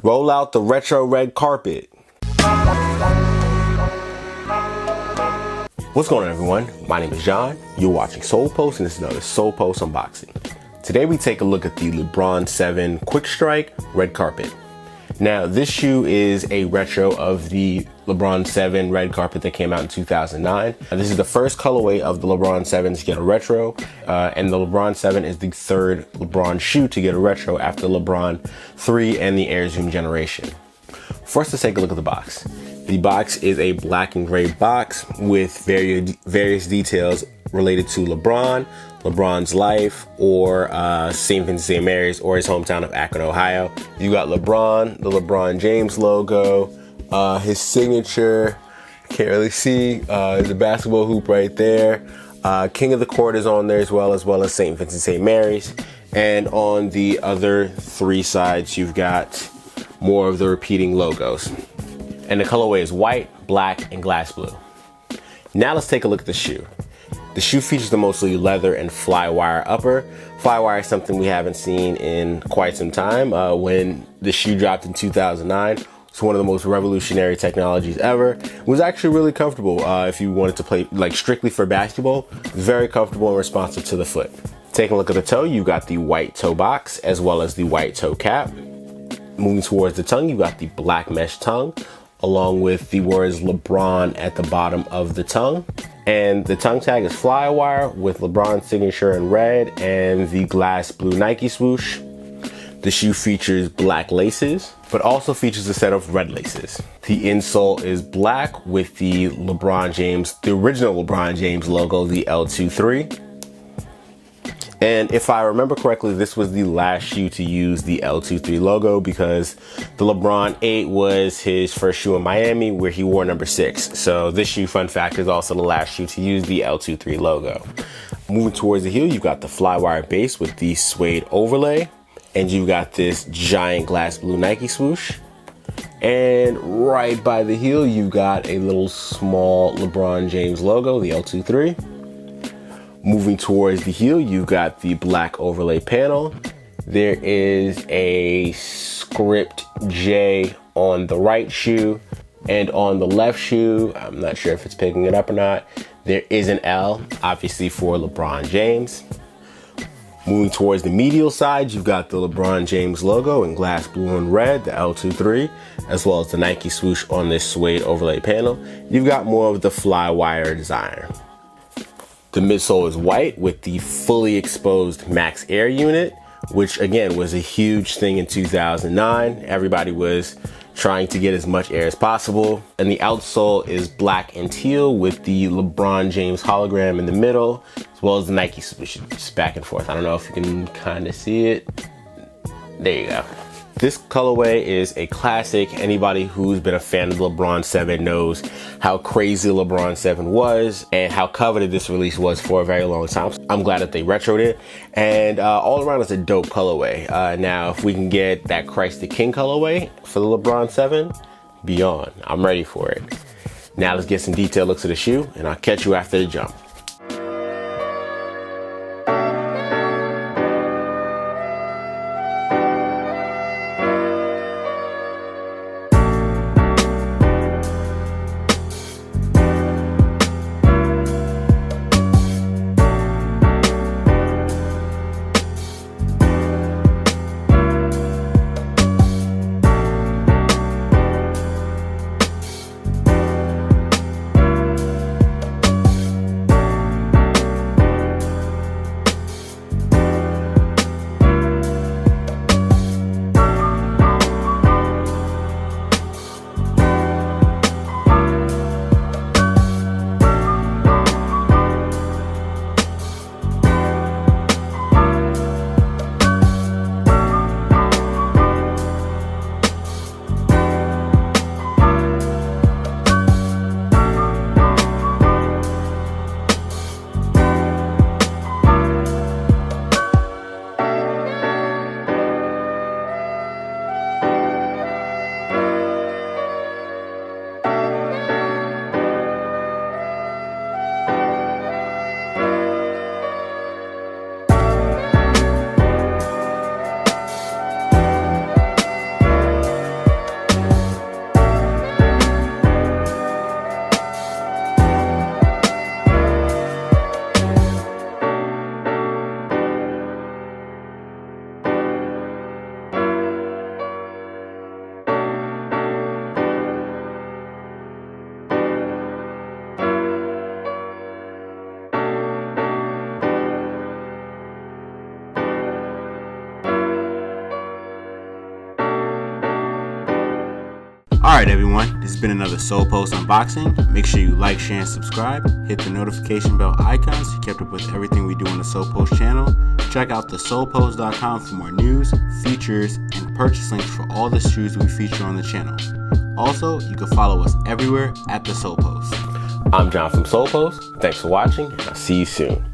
Roll out the retro red carpet. What's going on, everyone? My name is John. You're watching Solepost, and this is another Solepost unboxing. Today we take a look at the LeBron 7 Quick Strike red carpet. Now, this shoe is a retro of the LeBron 7 red carpet that came out in 2009. This is the first colorway of the LeBron 7 to get a retro, and the LeBron 7 is the third LeBron shoe to get a retro after LeBron 3 and the Air Zoom generation. First, let's take a look at the box. The box is a black and gray box with various details related to LeBron's life, or St. Vincent St. Mary's, or his hometown of Akron, Ohio. You got LeBron, the LeBron James logo, his signature, can't really see, the basketball hoop right there. King of the Court is on there as well as St. Vincent St. Mary's. And on the other three sides, you've got more of the repeating logos. And the colorway is white, black, and glass blue. Now let's take a look at the shoe. The shoe features the mostly leather and fly wire upper. Fly wire is something we haven't seen in quite some time. When the shoe dropped in 2009, it's one of the most revolutionary technologies ever. It was actually really comfortable if you wanted to play like strictly for basketball. Very comfortable and responsive to the foot. Taking a look at the toe, you got the white toe box as well as the white toe cap. Moving towards the tongue, you got the black mesh tongue, along with the words LeBron at the bottom of the tongue. And the tongue tag is fly wire with LeBron's signature in red and the glass blue Nike swoosh. The shoe features black laces, but also features a set of red laces. The insole is black with the original LeBron James logo, the L23. And if I remember correctly, this was the last shoe to use the L23 logo, because the LeBron 8 was his first shoe in Miami, where he wore number 6. So this shoe, fun fact, is also the last shoe to use the L23 logo. Moving towards the heel, you've got the flywire base with the suede overlay, and you've got this giant glass blue Nike swoosh. And right by the heel, you've got a little small LeBron James logo, the L23. Moving towards the heel, you've got the black overlay panel. There is a script J on the right shoe, and on the left shoe, I'm not sure if it's picking it up or not, there is an L, obviously for LeBron James. Moving towards the medial side, you've got the LeBron James logo in glass blue and red, the L23, as well as the Nike swoosh on this suede overlay panel. You've got more of the fly wire design. The midsole is white with the fully exposed Max Air unit, which again was a huge thing in 2009. Everybody was trying to get as much air as possible. And the outsole is black and teal with the LeBron James hologram in the middle, as well as the Nike swoosh, just back and forth. I don't know if you can kind of see it. There you go. This colorway is a classic. Anybody who's been a fan of the LeBron 7 knows how crazy LeBron 7 was and how coveted this release was for a very long time. I'm glad that they retroed it, and all around it's a dope colorway. Now, if we can get that Christ the King colorway for the LeBron 7, beyond. I'm ready for it. Now let's get some detailed looks at the shoe, and I'll catch you after the jump. Alright everyone, this has been another Solepost unboxing. Make sure you like, share, and subscribe. Hit the notification bell icon so you kept up with everything we do on the Solepost channel. Check out the solepost.com for more news, features, and purchase links for all the shoes we feature on the channel. Also, you can follow us everywhere at the Solepost. I'm John from Solepost. Thanks for watching, and I'll see you soon.